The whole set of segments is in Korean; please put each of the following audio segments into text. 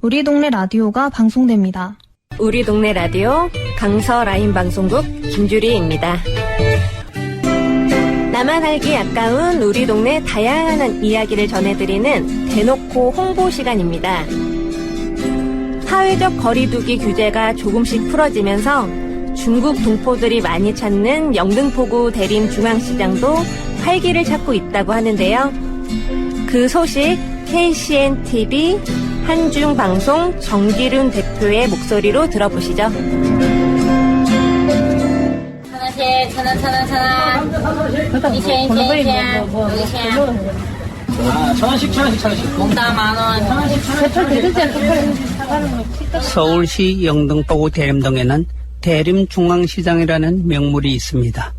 우리 동네 라디오가 방송됩니다. 우리 동네 라디오 강서 라인 방송국 김주리입니다. 나만 알기 아까운 우리 동네 다양한 이야기를 전해드리는 대놓고 홍보 시간입니다. 사회적 거리두기 규제가 조금씩 풀어지면서 중국 동포들이 많이 찾는 영등포구 대림중앙시장도 활기를 찾고 있다고 하는데요. 그 소식 KCNTV 한중방송 정기륜 대표의 목소리로 들어보시죠. 서울시 영등포구 대림동에는 대림중앙시장이라는 명물이 있습니다.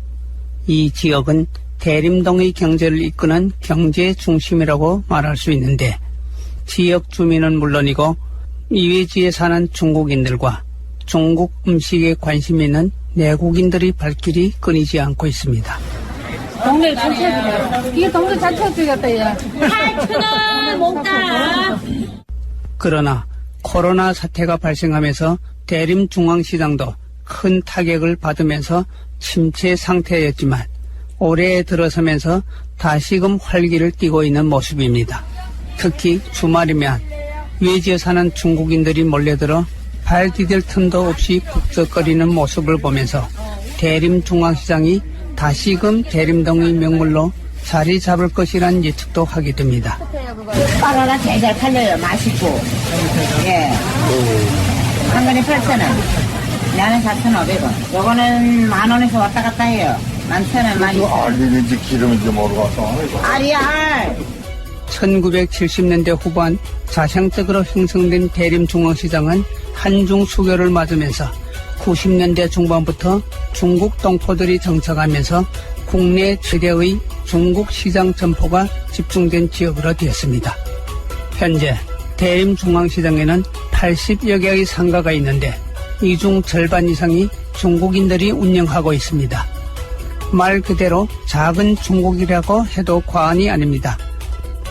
이 지역은 대림동의 경제를 이끄는 경제 중심이라고 말할 수 있는데 지역 주민은 물론이고 이외지에 사는 중국인들과 중국 음식에 관심 있는 내국인들의 발길이 끊이지 않고 있습니다. 동네 전체적이야. 이게 동네 전체적이었다, 야. 8,000원 몽땅. 그러나 코로나 사태가 발생하면서 대림중앙시장도 큰 타격을 받으면서 침체 상태였지만 올해 들어서면서 다시금 활기를 띠고 있는 모습입니다. 특히 주말이면 외지에 사는 중국인들이 몰려들어 발 디딜 틈도 없이 북적거리는 모습을 보면서 대림중앙시장이 다시금 대림동의 명물로 자리 잡을 것이란 예측도 하게 됩니다. 바나나 잘 팔려요. 맛있고. 예. 한 근에 8,000원. 나는 4,500원. 요거는 10,000원에서 왔다 갔다 해요. 11,000원 많이. 이거 알인지 기름인지 모르겠어. 알이야, 알. 1970년대 후반 자생적으로 형성된 대림중앙시장은 한중 수교를 맞으면서 90년대 중반부터 중국 동포들이 정착하면서 국내 최대의 중국 시장 점포가 집중된 지역으로 되었습니다. 현재 대림중앙시장에는 80여 개의 상가가 있는데 이 중 절반 이상이 중국인들이 운영하고 있습니다. 말 그대로 작은 중국이라고 해도 과언이 아닙니다.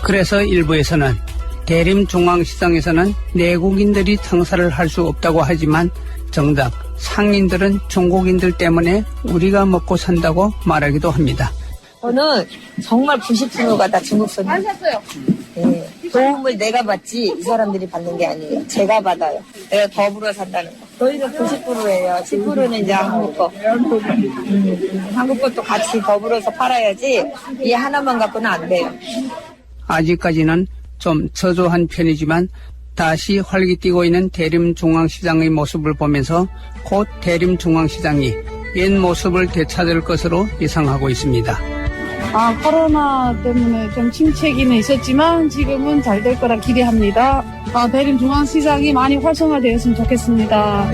그래서 일부에서는 대림중앙시장에서는 내국인들이 장사를 할 수 없다고 하지만 정작 상인들은 중국인들 때문에 우리가 먹고 산다고 말하기도 합니다. 저는 정말 90%가 다 중국 손님. 안 샀어요. 네. 도움을 내가 받지 이 사람들이 받는 게 아니에요. 제가 받아요. 내가 더불어 산다는 거. 저희는 90%예요. 10%는 이제 한국 거. 한국 것도 같이 더불어서 팔아야지 이 하나만 갖고는 안 돼요. 아직까지는 좀 저조한 편이지만 다시 활기띠고 있는 대림중앙시장의 모습을 보면서 곧 대림중앙시장이 옛 모습을 되찾을 것으로 예상하고 있습니다. 코로나 때문에 좀 침체기는 있었지만 지금은 잘 될 거라 기대합니다. 대림중앙시장이 많이 활성화되었으면 좋겠습니다.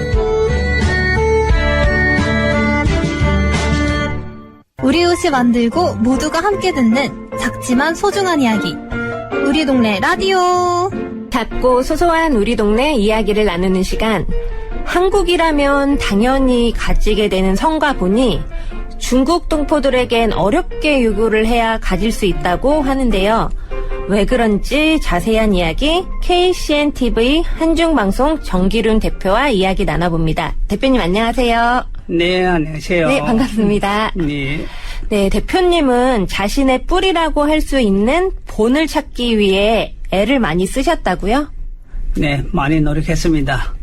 우리 옷이 만들고 모두가 함께 듣는 작지만 소중한 이야기. 우리 동네 라디오. 작고 소소한 우리 동네 이야기를 나누는 시간. 한국이라면 당연히 가지게 되는 성과 보니 중국 동포들에겐 어렵게 요구를 해야 가질 수 있다고 하는데요. 왜 그런지 자세한 이야기 KCNTV 한중방송 정기륜 대표와 이야기 나눠봅니다. 대표님 안녕하세요. 네, 안녕하세요. 네, 반갑습니다. 네. 네, 대표님은 자신의 뿌리라고 할 수 있는 본을 찾기 위해 애를 많이 쓰셨다고요? 네, 많이 노력했습니다.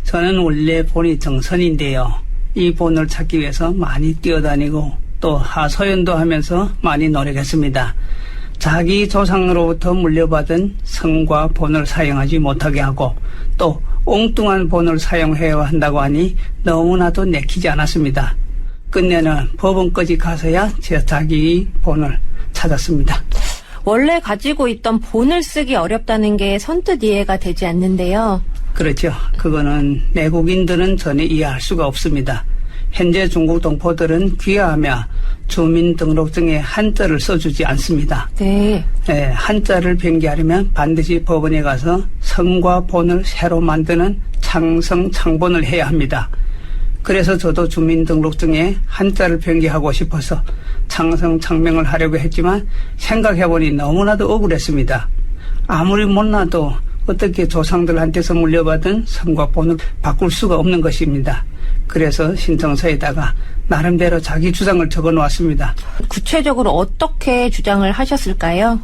저는 원래 본이 정선인데요. 이 본을 찾기 위해서 많이 뛰어다니고 또 하소연도 하면서 많이 노력했습니다. 자기 조상으로부터 물려받은 성과 본을 사용하지 못하게 하고 또 엉뚱한 본을 사용해야 한다고 하니 너무나도 내키지 않았습니다. 끝내는 법원까지 가서야 제 자기 본을 찾았습니다. 원래 가지고 있던 본을 쓰기 어렵다는 게 선뜻 이해가 되지 않는데요. 그렇죠. 그거는 내국인들은 전혀 이해할 수가 없습니다. 현재 중국 동포들은 귀화하며 주민등록증에 한자를 써주지 않습니다. 네. 네, 한자를 변기하려면 반드시 법원에 가서 성과 본을 새로 만드는 창성창본을 해야 합니다. 그래서 저도 주민등록증에 한자를 변기하고 싶어서 창성창명을 하려고 했지만 생각해보니 너무나도 억울했습니다. 아무리 못나도 어떻게 조상들한테서 물려받은 성과 본을 바꿀 수가 없는 것입니다. 그래서 신청서에다가 나름대로 자기 주장을 적어 놓았습니다. 구체적으로 어떻게 주장을 하셨을까요?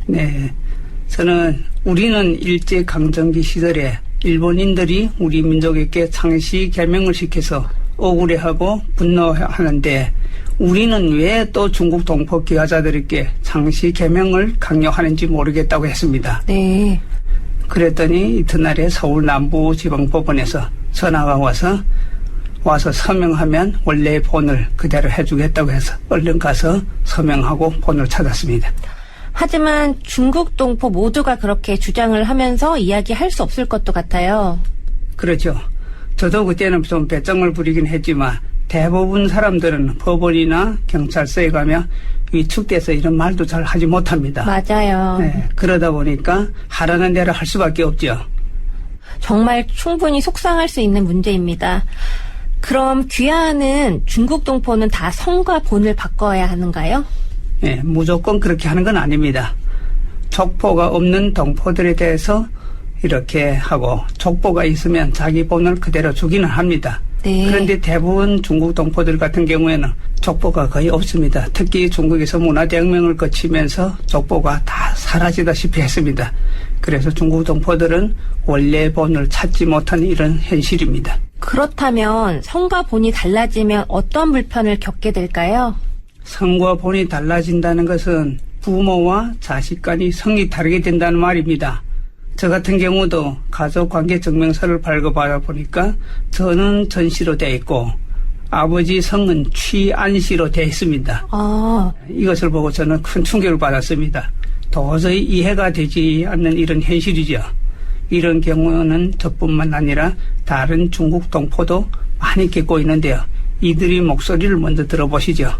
네. 저는 우리는 일제강점기 시절에 일본인들이 우리 민족에게 창씨 개명을 시켜서 억울해하고 분노하는데 우리는 왜 또 중국 동포 귀화자들에게 창씨 개명을 강요하는지 모르겠다고 했습니다. 네. 그랬더니 이튿날에 서울 남부지방법원에서 전화가 와서 서명하면 원래의 본을 그대로 해주겠다고 해서 얼른 가서 서명하고 본을 찾았습니다. 하지만 중국 동포 모두가 그렇게 주장을 하면서 이야기할 수 없을 것도 같아요. 그렇죠. 저도 그때는 좀 배짱을 부리긴 했지만 대부분 사람들은 법원이나 경찰서에 가면 위축돼서 이런 말도 잘 하지 못합니다. 맞아요. 네, 그러다 보니까 하라는 대로 할 수밖에 없죠. 정말 충분히 속상할 수 있는 문제입니다. 그럼 귀화하는 중국 동포는 다 성과 본을 바꿔야 하는가요? 네, 무조건 그렇게 하는 건 아닙니다. 족보가 없는 동포들에 대해서 이렇게 하고 족보가 있으면 자기 본을 그대로 주기는 합니다. 네. 그런데 대부분 중국 동포들 같은 경우에는 족보가 거의 없습니다. 특히 중국에서 문화대혁명을 거치면서 족보가 다 사라지다시피 했습니다. 그래서 중국 동포들은 원래 본을 찾지 못하는 이런 현실입니다. 그렇다면 성과 본이 달라지면 어떤 불편을 겪게 될까요? 성과 본이 달라진다는 것은 부모와 자식 간이 성이 다르게 된다는 말입니다. 저 같은 경우도 가족관계증명서를 발급하다 보니까 저는 전씨로 되어 있고 아버지 성은 취안씨로 되어 있습니다. 아, 이것을 보고 저는 큰 충격을 받았습니다. 도저히 이해가 되지 않는 이런 현실이죠. 이런 경우는 저뿐만 아니라 다른 중국 동포도 많이 겪고 있는데요. 이들의 목소리를 먼저 들어보시죠.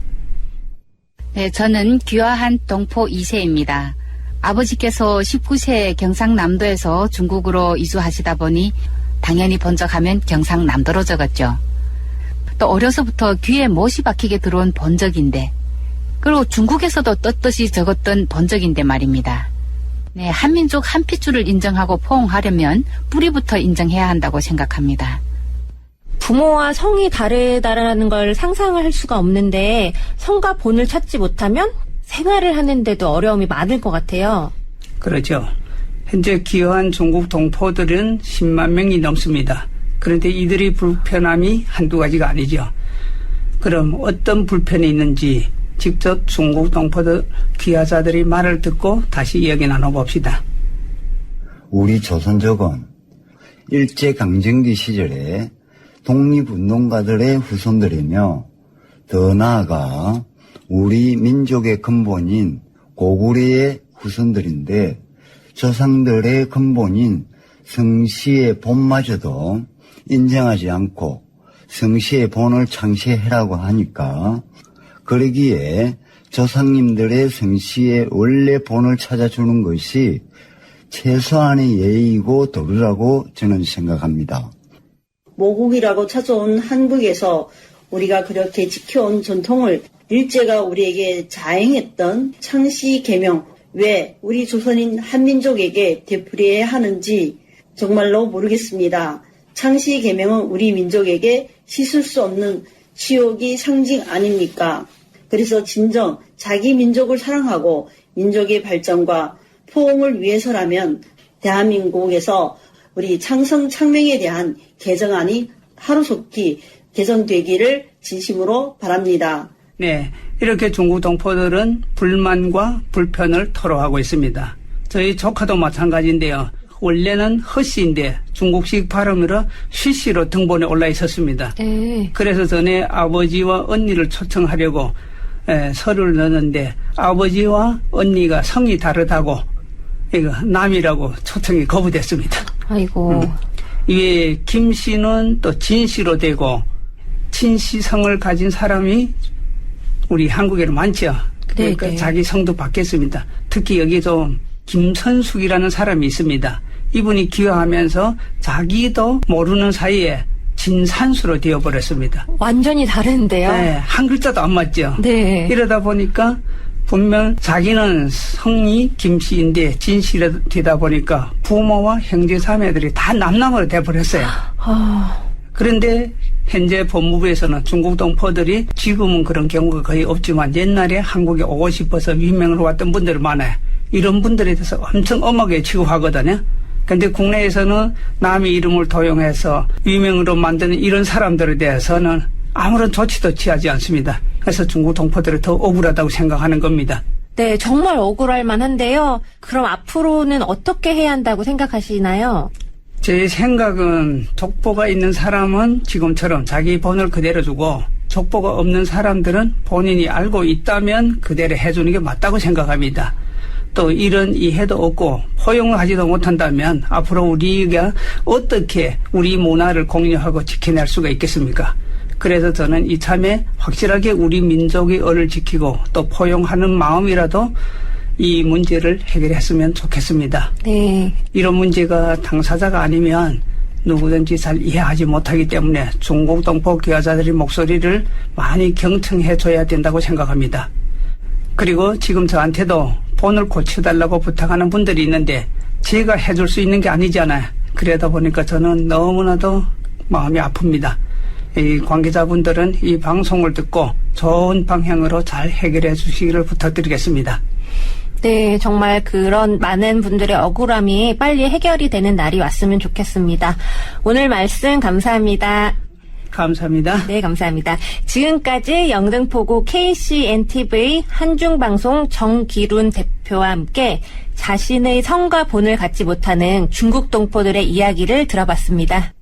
네, 저는 귀화한 동포 2세입니다. 아버지께서 19세 경상남도에서 중국으로 이주하시다 보니 당연히 번적하면 경상남도로 적었죠. 또 어려서부터 귀에 못이 박히게 들어온 번적인데, 그리고 중국에서도 떳떳이 적었던 번적인데 말입니다. 네, 한민족 한 핏줄을 인정하고 포옹하려면 뿌리부터 인정해야 한다고 생각합니다. 부모와 성이 다르다라는 걸 상상을 할 수가 없는데 성과 본을 찾지 못하면 생활을 하는데도 어려움이 많을 것 같아요. 그렇죠. 현재 귀화한 중국 동포들은 10만 명이 넘습니다. 그런데 이들의 불편함이 한두 가지가 아니죠. 그럼 어떤 불편이 있는지 직접 중국 동포들 귀화자들의 말을 듣고 다시 이야기 나눠봅시다. 우리 조선족은 일제강점기 시절에 독립운동가들의 후손들이며 더 나아가 우리 민족의 근본인 고구려의 후손들인데 조상들의 근본인 성씨의 본마저도 인정하지 않고 성씨의 본을 창시해라고 하니까 그러기에 조상님들의 성씨의 원래 본을 찾아주는 것이 최소한의 예의이고 도리라고 저는 생각합니다. 모국이라고 찾아온 한국에서 우리가 그렇게 지켜온 전통을 일제가 우리에게 자행했던 창씨 계명, 왜 우리 조선인 한민족에게 되풀이해야 하는지 정말로 모르겠습니다. 창씨 계명은 우리 민족에게 씻을 수 없는 치욕이 상징 아닙니까? 그래서 진정 자기 민족을 사랑하고 민족의 발전과 포옹을 위해서라면 대한민국에서 우리 창성 창명에 대한 개정안이 하루속히 개정되기를 진심으로 바랍니다. 네, 이렇게 중국 동포들은 불만과 불편을 토로하고 있습니다. 저희 조카도 마찬가지인데요. 원래는 허씨인데 중국식 발음으로 쉬씨로 등본에 올라 있었습니다. 그래서 전에 아버지와 언니를 초청하려고 서류를 넣었는데 아버지와 언니가 성이 다르다고 이거 남이라고 초청이 거부됐습니다. 아이고. 이게 김씨는 또 진씨로 되고 진씨 성을 가진 사람이 우리 한국에는 많죠. 그러니까 네네. 자기 성도 받겠습니다. 특히 여기 좀 김선숙이라는 사람이 있습니다. 이분이 귀화하면서 자기도 모르는 사이에 진산수로 되어버렸습니다. 완전히 다른데요? 네, 한 글자도 안 맞죠. 네. 이러다 보니까 분명 자기는 성이 김씨인데 진씨가 되다 보니까 부모와 형제 자매들이 다 남남으로 돼버렸어요. 그런데 현재 법무부에서는 중국 동포들이 지금은 그런 경우가 거의 없지만 옛날에 한국에 오고 싶어서 유명으로 왔던 분들이 많아요. 이런 분들에 대해서 엄청 엄하게 취급하거든요. 근데 국내에서는 남의 이름을 도용해서 유명으로 만드는 이런 사람들에 대해서는 아무런 조치도 취하지 않습니다. 그래서 중국 동포들이 더 억울하다고 생각하는 겁니다. 네, 정말 억울할 만한데요. 그럼 앞으로는 어떻게 해야 한다고 생각하시나요? 제 생각은 족보가 있는 사람은 지금처럼 자기 번호를 그대로 주고 족보가 없는 사람들은 본인이 알고 있다면 그대로 해주는 게 맞다고 생각합니다. 또 이런 이해도 없고 포용을 하지도 못한다면 앞으로 우리가 어떻게 우리 문화를 공유하고 지켜낼 수가 있겠습니까? 그래서 저는 이참에 확실하게 우리 민족의 얼을 지키고 또 포용하는 마음이라도 이 문제를 해결했으면 좋겠습니다. 네. 이런 문제가 당사자가 아니면 누구든지 잘 이해하지 못하기 때문에 중국 동포 귀화자들의 목소리를 많이 경청해 줘야 된다고 생각합니다. 그리고 지금 저한테도 본을 고쳐달라고 부탁하는 분들이 있는데 제가 해줄 수 있는 게 아니잖아요. 그러다 보니까 저는 너무나도 마음이 아픕니다. 이 관계자분들은 이 방송을 듣고 좋은 방향으로 잘 해결해 주시기를 부탁드리겠습니다. 네, 정말 그런 많은 분들의 억울함이 빨리 해결이 되는 날이 왔으면 좋겠습니다. 오늘 말씀 감사합니다. 감사합니다. 네, 감사합니다. 지금까지 영등포구 KCNTV 한중방송 정기룬 대표와 함께 자신의 성과 본을 갖지 못하는 중국 동포들의 이야기를 들어봤습니다.